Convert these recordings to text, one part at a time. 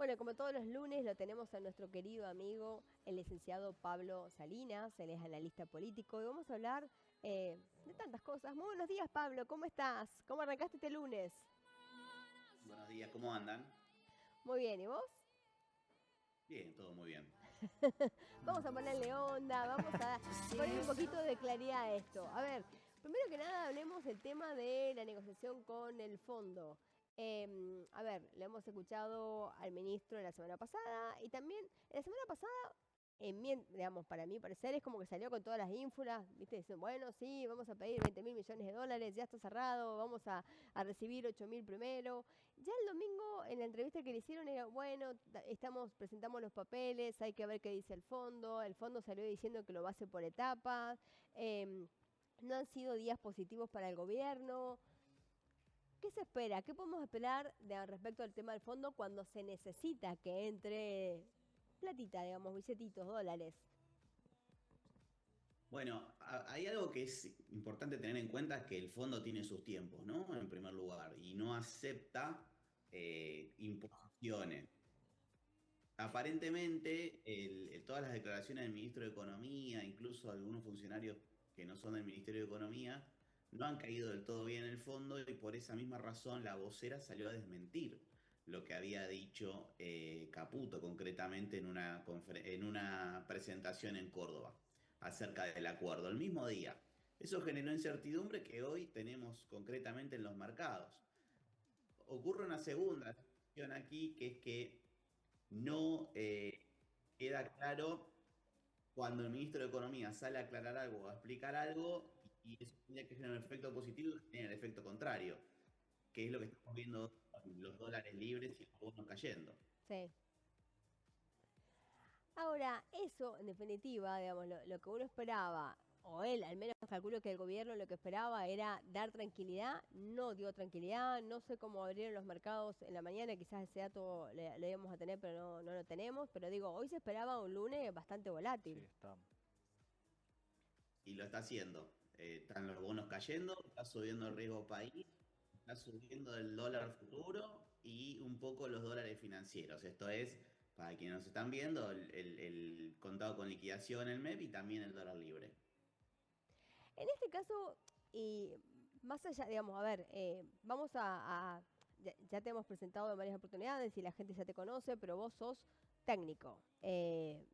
Bueno, como todos los lunes lo tenemos a nuestro querido amigo, el licenciado Pablo Salinas, él es analista político y vamos a hablar de tantas cosas. Muy buenos días, Pablo, ¿cómo estás? ¿Cómo arrancaste este lunes? Buenos días, ¿cómo andan? Muy bien, ¿y vos? Bien, todo muy bien. Vamos a ponerle onda, vamos a poner un poquito de claridad a esto. A ver, primero que nada hablemos del tema de la negociación con el fondo. A ver, le hemos escuchado al ministro la semana pasada y también la semana pasada, digamos, para mí parecer, es como que salió con todas las ínfulas, ¿viste? Dicen, bueno, sí, vamos a pedir 20.000 millones de dólares, ya está cerrado, vamos a recibir 8.000 primero. Ya el domingo en la entrevista que le hicieron era, bueno, presentamos los papeles, hay que ver qué dice el fondo salió diciendo que lo va a hacer por etapas, no han sido días positivos para el gobierno. ¿Qué se espera? ¿Qué podemos esperar respecto al tema del fondo cuando se necesita que entre platita, digamos, billetitos, dólares? Bueno, hay algo que es importante tener en cuenta, que el fondo tiene sus tiempos, ¿no? En primer lugar, y no acepta imposiciones. Aparentemente, todas las declaraciones del ministro de Economía, incluso algunos funcionarios que no son del Ministerio de Economía, no han caído del todo bien en el fondo y por esa misma razón la vocera salió a desmentir lo que había dicho Caputo concretamente en una presentación en Córdoba acerca del acuerdo, el mismo día. Eso generó incertidumbre que hoy tenemos concretamente en los mercados. Ocurre una segunda situación aquí, que es que no queda claro cuando el ministro de Economía sale a aclarar algo o a explicar algo y eso tiene que generar un efecto positivo y tiene el efecto contrario, que es lo que estamos viendo con los dólares libres y los bonos cayendo. Sí. Ahora, eso, en definitiva, digamos, lo que uno esperaba, o él, al menos calculo que el gobierno lo que esperaba era dar tranquilidad, no dio tranquilidad, no sé cómo abrieron los mercados en la mañana, quizás ese dato le íbamos a tener, pero no lo tenemos, pero digo, hoy se esperaba un lunes bastante Sí, volátil. está. Y lo está haciendo. Están los bonos cayendo, está subiendo el riesgo país, está subiendo el dólar futuro y un poco los dólares financieros. Esto es, para quienes nos están viendo, el contado con liquidación, el MEP y también el dólar libre. En este caso, y más allá, digamos, a ver, ya te hemos presentado en varias oportunidades y la gente ya te conoce, pero vos sos técnico.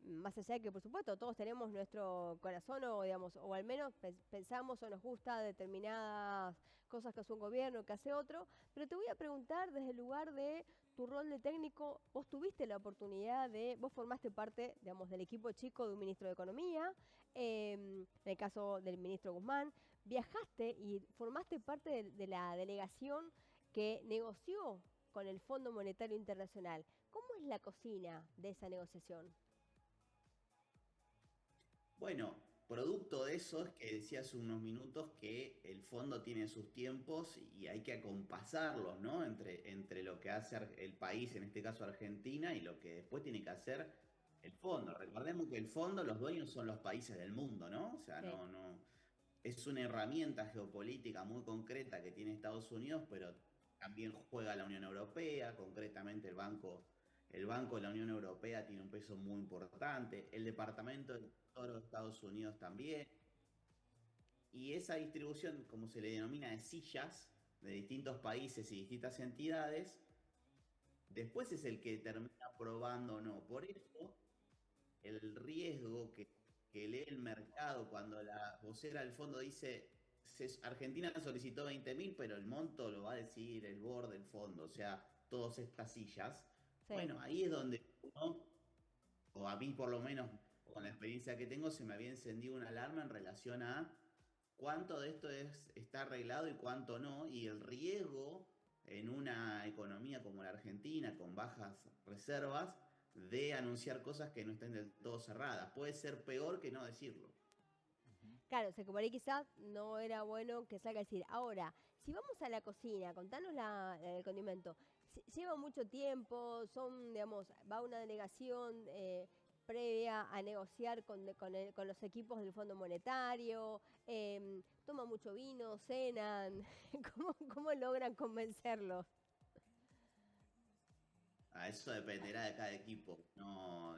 Más allá de que, por supuesto, todos tenemos nuestro corazón o, digamos, o al menos pensamos o nos gusta determinadas cosas que hace un gobierno, que hace otro, pero te voy a preguntar desde el lugar de tu rol de técnico. Vos tuviste la oportunidad vos formaste parte, digamos, del equipo chico de un ministro de Economía, en el caso del ministro Guzmán, viajaste y formaste parte de la delegación que negoció con el Fondo Monetario Internacional. ¿Cómo es la cocina de esa negociación? Bueno, producto de eso es que decía hace unos minutos que el fondo tiene sus tiempos y hay que acompasarlos, ¿no? Entre lo que hace el país, en este caso Argentina, y lo que después tiene que hacer el fondo. Recordemos que el fondo, los dueños son los países del mundo, ¿no? O sea, Sí. no, es una herramienta geopolítica muy concreta que tiene Estados Unidos, pero también juega la Unión Europea, concretamente el Banco de la Unión Europea tiene un peso muy importante, el Departamento del Tesoro de Estados Unidos también, y esa distribución, como se le denomina, de sillas de distintos países y distintas entidades, después es el que termina aprobando o no. Por eso, el riesgo que lee el mercado cuando la vocera del fondo dice, Argentina solicitó 20.000, pero el monto lo va a decidir el board del fondo, o sea, todas estas sillas. Sí. Bueno, ahí es donde uno, o a mí por lo menos, con la experiencia que tengo, se me había encendido una alarma en relación a cuánto de esto está arreglado y cuánto no, y el riesgo en una economía como la Argentina, con bajas reservas, de anunciar cosas que no estén del todo cerradas. Puede ser peor que no decirlo. Ujú. Claro, o sea que por ahí quizás no era bueno que salga a decir. Ahora, si vamos a la cocina, contanos el condimento. Lleva mucho tiempo, digamos, va una delegación previa a negociar con los equipos del Fondo Monetario, toma mucho vino, cenan. ¿Cómo logran convencerlos? Eso dependerá de cada equipo. No,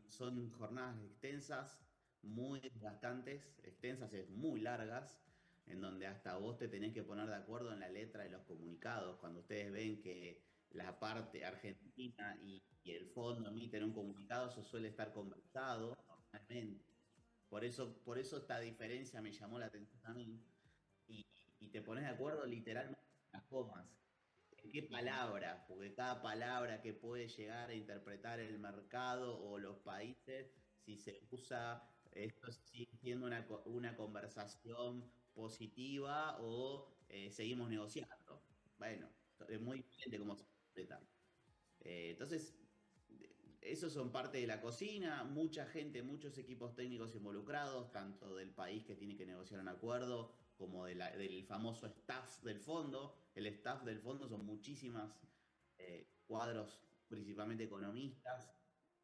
son jornadas extensas, muy desgastantes, extensas es muy largas, en donde hasta vos te tenés que poner de acuerdo en la letra de los comunicados. Cuando ustedes ven que la parte argentina y el fondo emiten un comunicado, eso suele estar conversado normalmente. Por eso esta diferencia me llamó la atención a mí. Y, y te pones de acuerdo literalmente en las comas. ¿En qué Ujú. palabra? Porque cada palabra que puede llegar a interpretar el mercado o los países, si se usa, esto sigue siendo una conversación positiva o seguimos negociando. Bueno, es muy diferente cómo se interpreta. Entonces, esos son parte de la cocina, mucha gente, muchos equipos técnicos involucrados, tanto del país que tiene que negociar un acuerdo, como del famoso staff del fondo. El staff del fondo son muchísimas cuadros, principalmente economistas,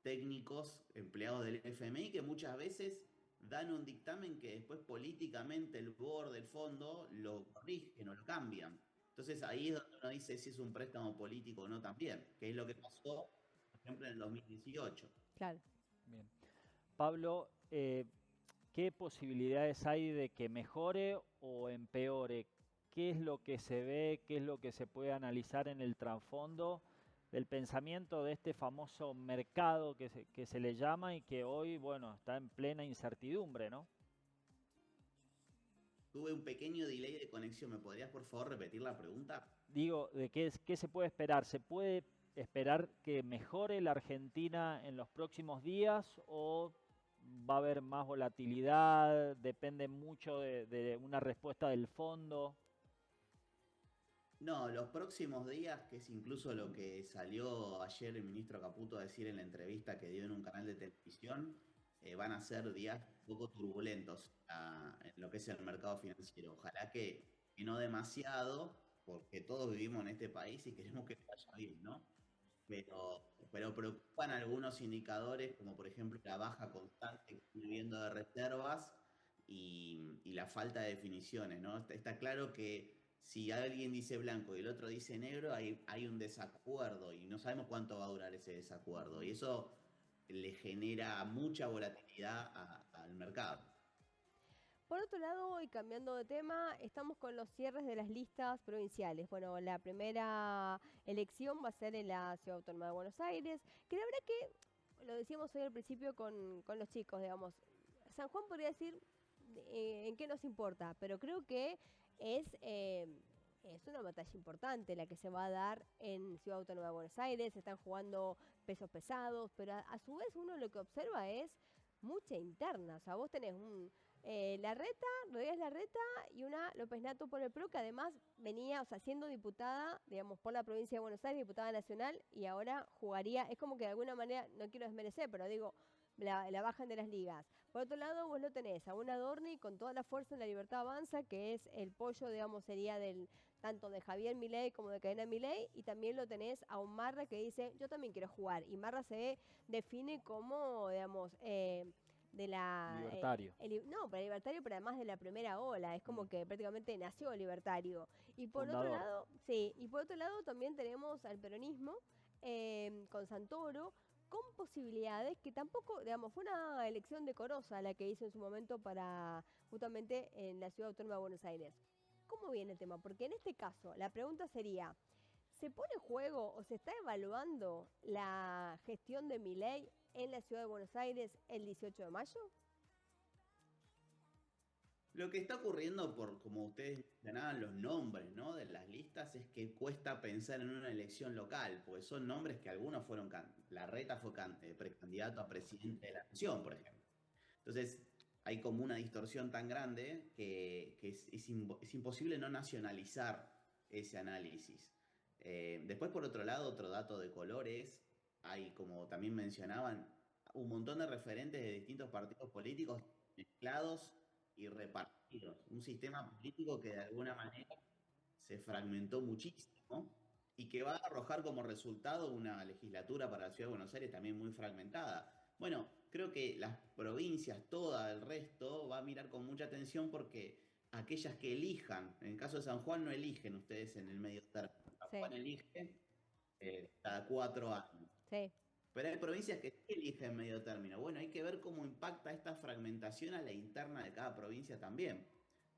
técnicos, empleados del FMI, que muchas veces dan un dictamen que después políticamente el board del fondo lo corrigen o lo cambian. Entonces ahí es donde uno dice si es un préstamo político o no también, que es lo que pasó, por ejemplo, en el 2018. Claro. Bien. Pablo, ¿qué posibilidades hay de que mejore o empeore? ¿Qué es lo que se ve, qué es lo que se puede analizar en el trasfondo del pensamiento de este famoso mercado que se le llama y que hoy, bueno, está en plena incertidumbre, ¿no? Tuve un pequeño delay de conexión. ¿Me podrías, por favor, repetir la pregunta? Digo, ¿de qué se puede esperar? ¿Se puede esperar que mejore la Argentina en los próximos días o va a haber más volatilidad? ¿Depende mucho de una respuesta del fondo? No, los próximos días, que es incluso lo que salió ayer el ministro Caputo a decir en la entrevista que dio en un canal de televisión, van a ser días un poco turbulentos en lo que es el mercado financiero. Ojalá que no demasiado, porque todos vivimos en este país y queremos que vaya bien, ¿no? Pero preocupan algunos indicadores, como por ejemplo la baja constante que estoy viendo de reservas y la falta de definiciones, ¿no? Está claro que si alguien dice blanco y el otro dice negro, hay un desacuerdo y no sabemos cuánto va a durar ese desacuerdo. Y eso le genera mucha volatilidad al mercado. Por otro lado, y cambiando de tema, estamos con los cierres de las listas provinciales. Bueno, la primera elección va a ser en la Ciudad Autónoma de Buenos Aires, que la verdad que, lo decíamos hoy al principio con los chicos, digamos, San Juan podría decir en qué nos importa, pero creo que es una batalla importante la que se va a dar en Ciudad Autónoma de Buenos Aires. Se están jugando pesos pesados, pero a su vez uno lo que observa es mucha interna. O sea, vos tenés Larreta, Rodríguez Larreta y una López Nato por el PRO, que además venía, o sea, siendo diputada, digamos, por la provincia de Buenos Aires, diputada nacional, y ahora jugaría, es como que de alguna manera, no quiero desmerecer, pero digo, la bajan de las ligas. Por otro lado, vos lo tenés a una Adorni con toda la fuerza en la Libertad Avanza, que es el pollo, digamos, sería del tanto de Javier Milei como de Cadena Milei, y también lo tenés a un Marra que dice, yo también quiero jugar, y Marra se define como, digamos, de la... Libertario. no, para libertario, pero además de la primera ola, es como Mm. que prácticamente nació libertario. Y por otro Fundador. lado, sí, y por otro lado también tenemos al peronismo con Santoro, con posibilidades que tampoco, digamos, fue una elección decorosa la que hizo en su momento para justamente en la Ciudad Autónoma de Buenos Aires. ¿Cómo viene el tema? Porque en este caso, la pregunta sería, ¿se pone en juego o se está evaluando la gestión de Milei en la Ciudad de Buenos Aires el 18 de mayo? Lo que está ocurriendo por, como ustedes mencionaban, los nombres, ¿no? De las listas es que cuesta pensar en una elección local, porque son nombres que algunos fueron, Larreta fue precandidato a presidente de la Nación, por ejemplo. Entonces, hay como una distorsión tan grande que es imposible no nacionalizar ese análisis. Después, por otro lado, otro dato de colores, hay, como también mencionaban, un montón de referentes de distintos partidos políticos mezclados y repartidos. Un sistema político que de alguna manera se fragmentó muchísimo y que va a arrojar como resultado una legislatura para la Ciudad de Buenos Aires también muy fragmentada. Bueno, creo que las provincias, toda el resto, va a mirar con mucha atención porque aquellas que elijan, en el caso de San Juan no eligen ustedes en el medio término, San Sí. Juan elige cada 4 años. Sí. Pero hay provincias que sí eligen medio término. Bueno, hay que ver cómo impacta esta fragmentación a la interna de cada provincia también.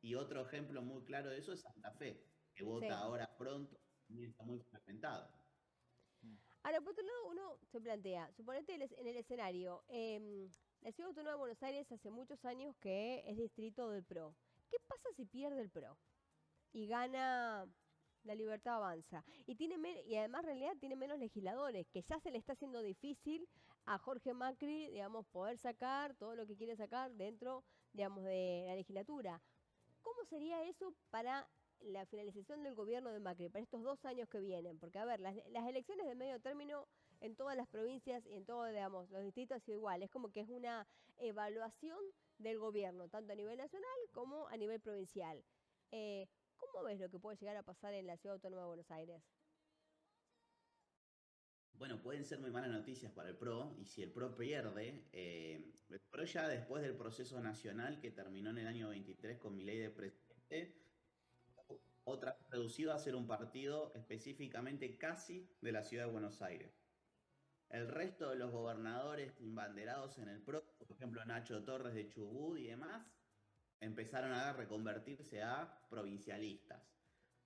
Y otro ejemplo muy claro de eso es Santa Fe, que vota Sí. ahora pronto, también está muy fragmentado. Ahora, por otro lado, uno se plantea, suponete en el escenario, la Ciudad Autónoma de Buenos Aires hace muchos años que es distrito del PRO. ¿Qué pasa si pierde el PRO y gana La Libertad Avanza? Y además, en realidad, tiene menos legisladores, que ya se le está haciendo difícil a Jorge Macri, digamos, poder sacar todo lo que quiere sacar dentro, digamos, de la legislatura. ¿Cómo sería eso para la finalización del gobierno de Macri, para estos 2 años que vienen? Porque, a ver, las elecciones de medio término en todas las provincias y en todos, digamos, los distritos ha sido igual. Es como que es una evaluación del gobierno, tanto a nivel nacional como a nivel provincial. Eh, ¿Cómo ves lo que puede llegar a pasar en la Ciudad Autónoma de Buenos Aires? Bueno, pueden ser muy malas noticias para el PRO, y si el PRO pierde, el PRO ya después del proceso nacional que terminó en el año 23 con mi ley de presidente, otra vez reducido a ser un partido específicamente casi de la ciudad de Buenos Aires. El resto de los gobernadores embanderados en el PRO, por ejemplo Nacho Torres de Chubut y demás, empezaron a reconvertirse a provincialistas.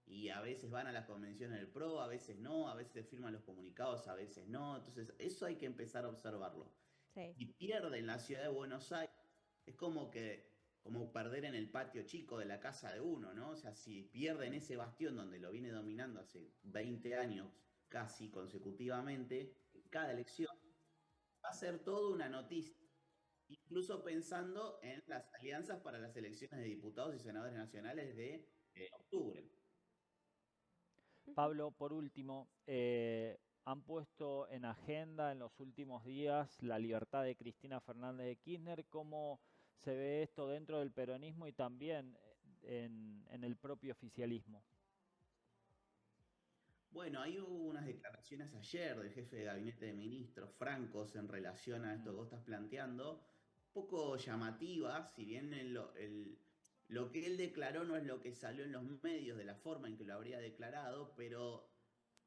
Y a veces van a las convenciones del PRO, a veces no, a veces firman los comunicados, a veces no. Entonces, eso hay que empezar a observarlo. Sí. Si pierden la ciudad de Buenos Aires, es como perder en el patio chico de la casa de uno, ¿no? O sea, si pierden ese bastión donde lo viene dominando hace 20 años casi consecutivamente, en cada elección, va a ser toda una noticia. Incluso pensando en las alianzas para las elecciones de diputados y senadores nacionales de octubre. Ujú. Pablo, por último, han puesto en agenda en los últimos días la libertad de Cristina Fernández de Kirchner. ¿Cómo se ve esto dentro del peronismo y también en el propio oficialismo? Bueno, ahí hubo unas declaraciones ayer del jefe de gabinete de ministros, Francos, en relación a esto que Mm. vos estás planteando, poco llamativas, si bien lo que él declaró no es lo que salió en los medios de la forma en que lo habría declarado, pero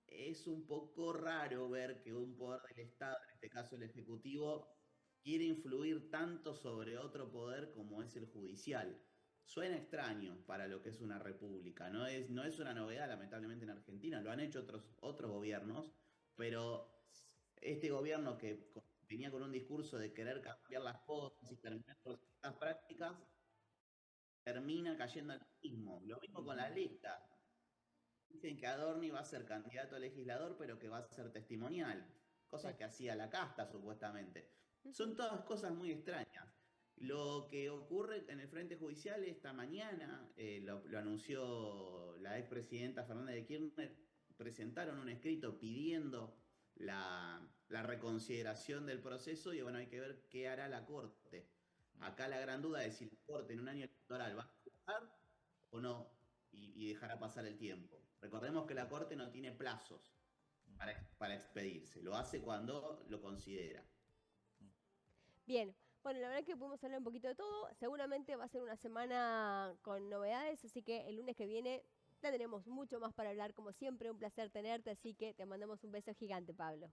es un poco raro ver que un poder del Estado, en este caso el Ejecutivo, quiere influir tanto sobre otro poder como es el judicial. Suena extraño para lo que es una república, no es una novedad lamentablemente en Argentina, lo han hecho otros gobiernos, pero este gobierno que venía con un discurso de querer cambiar las cosas y terminar con ciertas prácticas, termina cayendo en lo mismo. Lo mismo con la Ujú. lista. Dicen que Adorni va a ser candidato a legislador, pero que va a ser testimonial, Sí. cosas que hacía la casta supuestamente. Son Ujú. todas cosas muy extrañas. Lo que ocurre en el Frente Judicial esta mañana, lo anunció la expresidenta Fernández de Kirchner, presentaron un escrito pidiendo la reconsideración del proceso y bueno, hay que ver qué hará la Corte. Acá la gran duda es si la Corte en un año electoral va a juzgar o no y dejará pasar el tiempo. Recordemos que la Corte no tiene plazos para expedirse, lo hace cuando lo considera. Bien, bueno, la verdad que pudimos hablar un poquito de todo. Seguramente va a ser una semana con novedades, así que el lunes que viene tendremos mucho más para hablar. Como siempre, un placer tenerte, así que te mandamos un beso gigante, Pablo.